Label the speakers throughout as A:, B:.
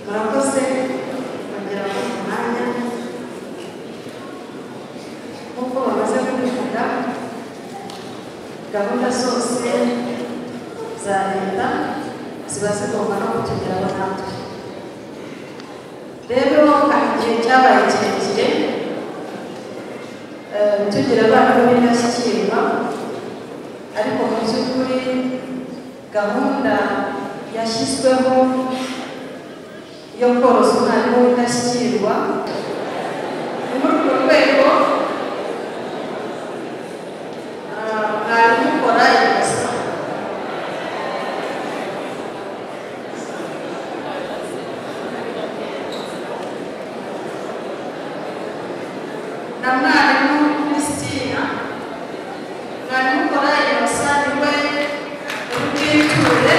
A: murakoze kongera mu mwanya nk'uko bamaze kubivuga gahunda zose za leta ziba zigomba no kutugeraho natwe. Rero igihe cyabaye kirekire tugira abana b'indashyikirwa, ariko mu by'ukuri gahunda yashyizweho yo koroza umwarimu w'indashyikirwa ni muri urwo rwego mwarimu ukora ibasa na mwarimu Christina, mwarimu ukora ibasa niwe ubwiture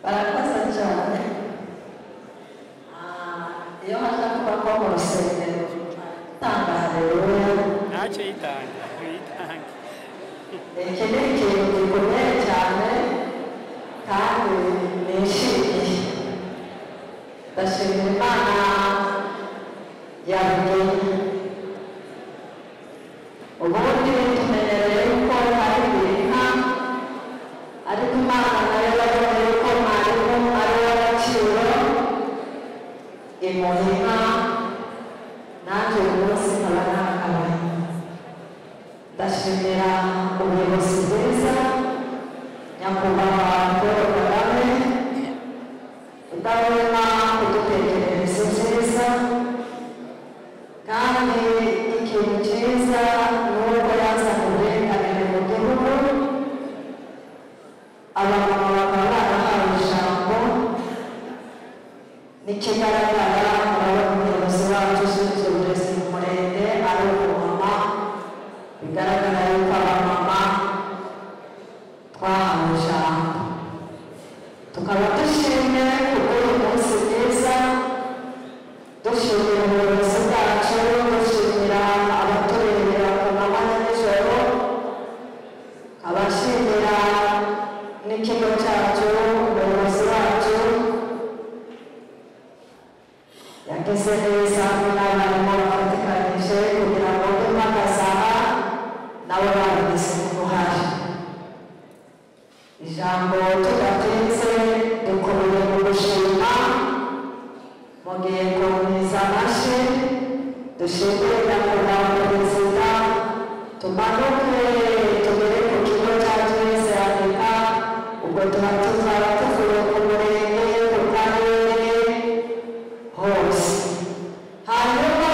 A: Barakoze cyane. Iyo haje kuba ko mu rusengero tanga haleluya. Ntacyo yitanga. Iki ni ikintu gikomeye cyane kandi nishimiye. Ndashimira Imana yabigenye. Ubundi tumenyereye yuko hari ibintu ariko Imana nayo yabonye yuko mwarimu ari uw'agaciro imuhima nanjye uyu munsi nkaba nakabaye. Ndashimira ubuyobozi bwiza nyakubahwa Paul Kagame udahwema kudutekerereza nziza kandi ikintu cyiza ni uko yazana uburenganire mu gihugu abamama bakaba barahawe ijambo n'ikigaragara urabona umuyobozi wacu ushinzwe uburezi mu murenge ari umumama bigaragara yuko abamama twahawe ijambo tukaba dushimye kubw'uyu munsi mwiza dushimira ubuyobozi bwacu dushimira abaturebera ku manywa na nijoro abashimira n'ikigo cyacu umuyobozi wacu yagize neza n'abarimu bafatikanyije kugira ngo impakazaha nabo babigize uruhare. Ijambo tudatinze dukoreye mu gushima mu gihe kumwiza amashyi dushimire nyakubahwa perezida tumanuke tugere ku kigo cya twese Afurika ubwo tuba tuzaba tuvuye ku murenge ku karere hose hanyuma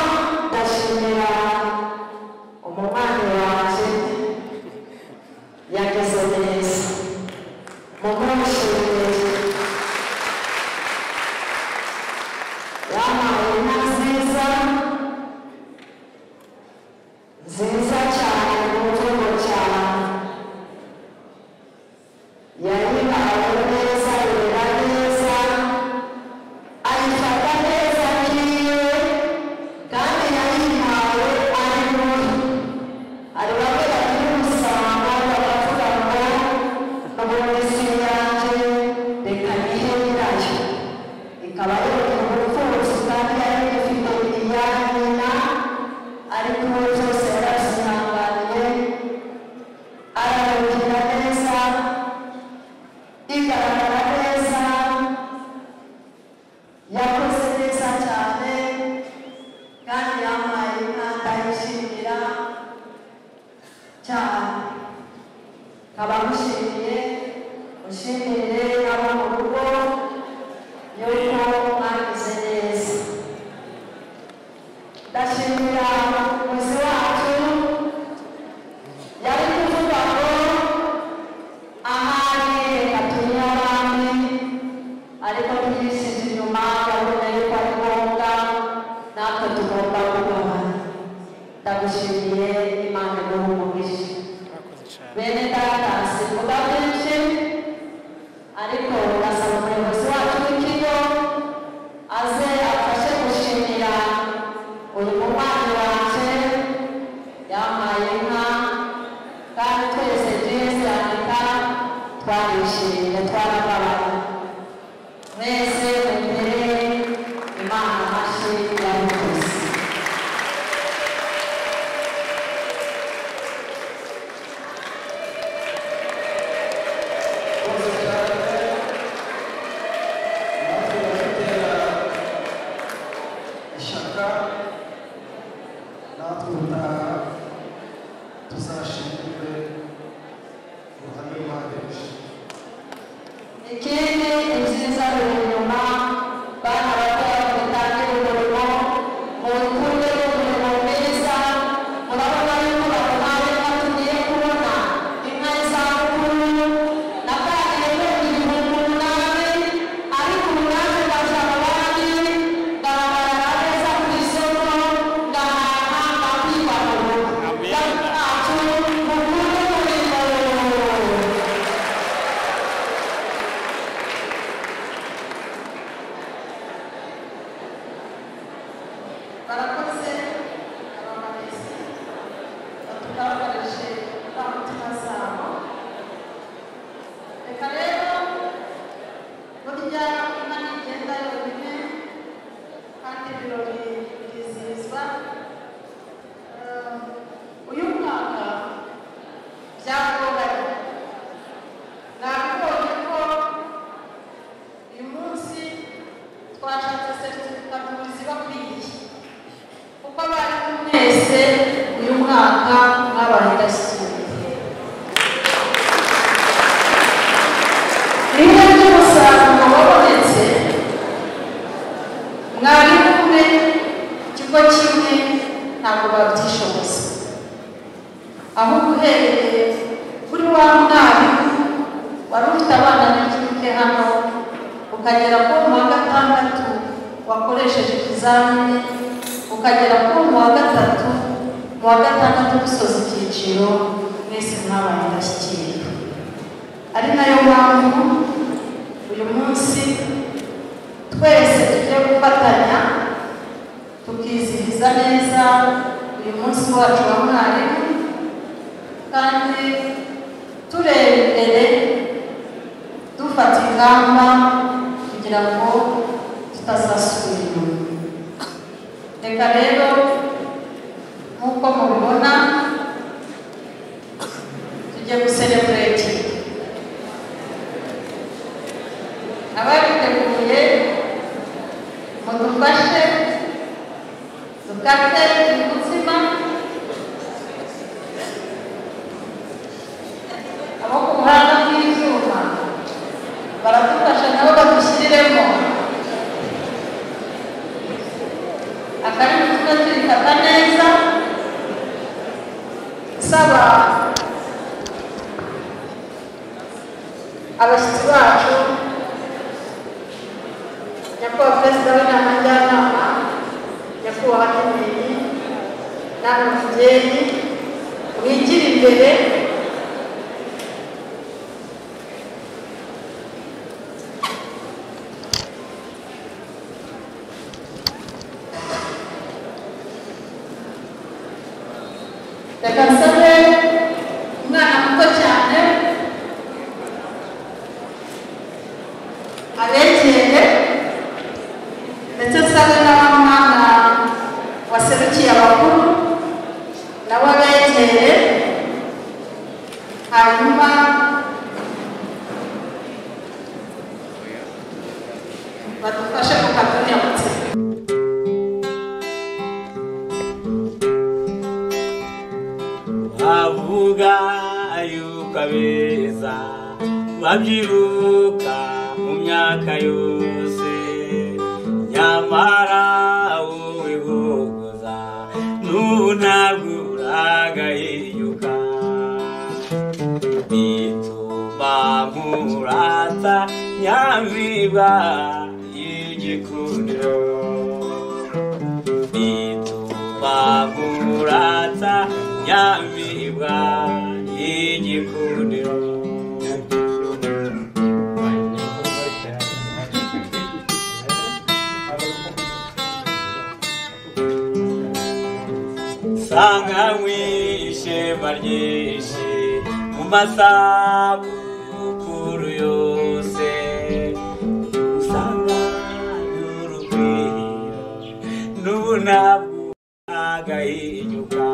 B: abashyitsi bacu nyakubahwa perezida w'inama njyanama
A: ababyeyi wigira imbere reka nsabe umwana muto cyane abegere ndetse nsabe n'abamwana waserukiye abakuru nabo abegere hanyuma badufashe kukadunyamutse
B: avuga yuko abeza babyiruka mu myaka yose nyamara wowe hogoza ntunaguragahiyuka bituma nkurata nyamibwa y'igikundiro bituma nkurata nyamibwa y'igikundiro sanga mwishema ryinshi mu masabukuru yose usanga n'urugwiro n'ubunabwo agahinyuka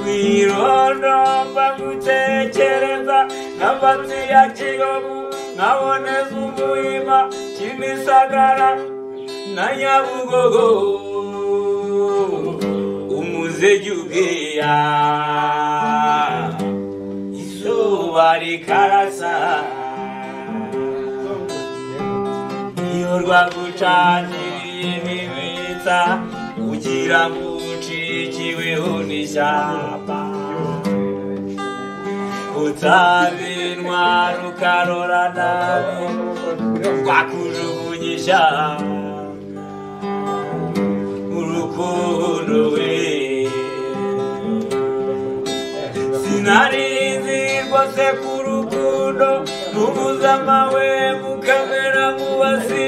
B: kwirondomba gutekereza nk'amatsi ya Kiyovu nkaboneza umuhima Kimisagara na Nyabugogo umuzegi ubweya izuba rikarasa iyo rwagucaniye imibitsa ugira ngo ucikiweho n'ishyamba utabinwa rukarora nabi rwakujugunya ishyamba urukundo we sinarizi rwose ku rukundo n'ubuzama we mukamera nk'ubasi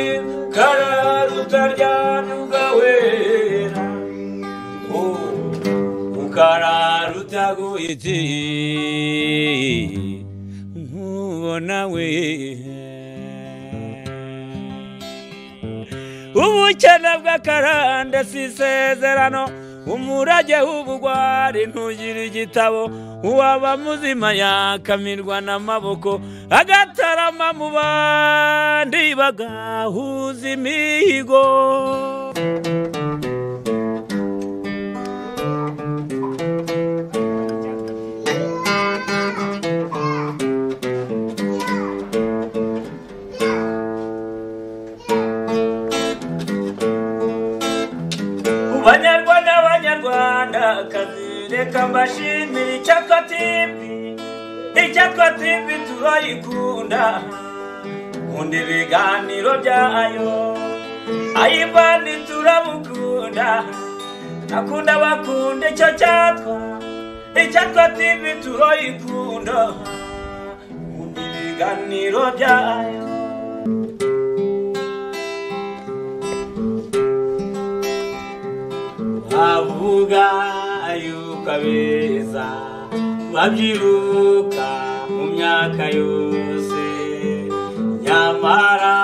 B: kararutaryanyu gawera ukararutaguhiti nkubona we ubukene bw'akarande si isezerano umurage w'ubugwari ntugira igitabo uwaba muzima yakamirwa n'amaboko agatarama mu bandi bagahuza imihigo Banyarwanda reka mbashimire icyatwa TV turayikunda nkunda ibiganiro byayo ayibandi turabukunda nakunda bakunda icyo icyatwa TV turayikunda nkunda ibiganiro byayo avuga yuko abeza babyiruka mu myaka yose nyamara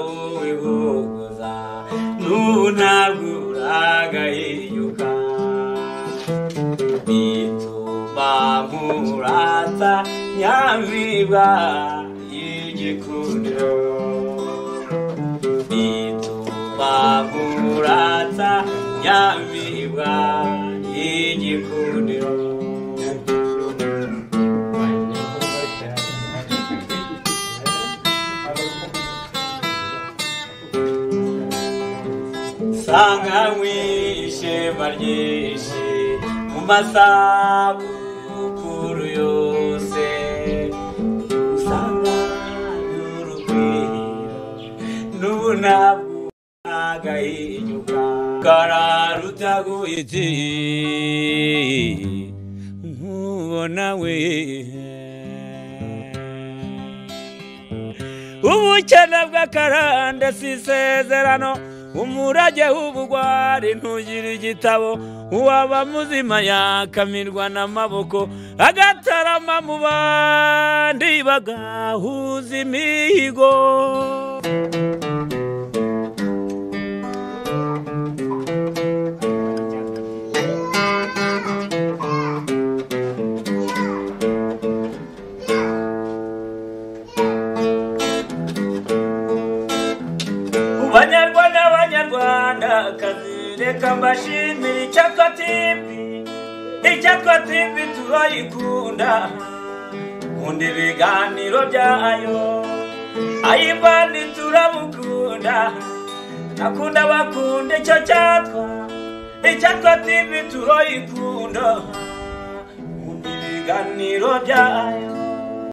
B: wowe hogoza ntunaguragahiyuka bituma nkurata nyamibwa y'igikundiro bituma nkurata nyamibwa y'igikundiro sanga mwishema ryinshi mu masabukuru yose usanga n'urugwiro n'ubunabwo agahinyuka rutaguhiti nkubona we ubukene bw'akarande si isezerano umurage w'ubugwari ntugira igitabo uwaba muzima yakamirwa n'amaboko agatarama mu bandi bagahuza imihigo Banyarwanda kazireka mbashimira icyatwa TV turayikunda nkunda ibiganiro byayo ayivani turabukunda nakunda bakunda icyo icyatwa TV turayikunda nkunda ibiganiro byayo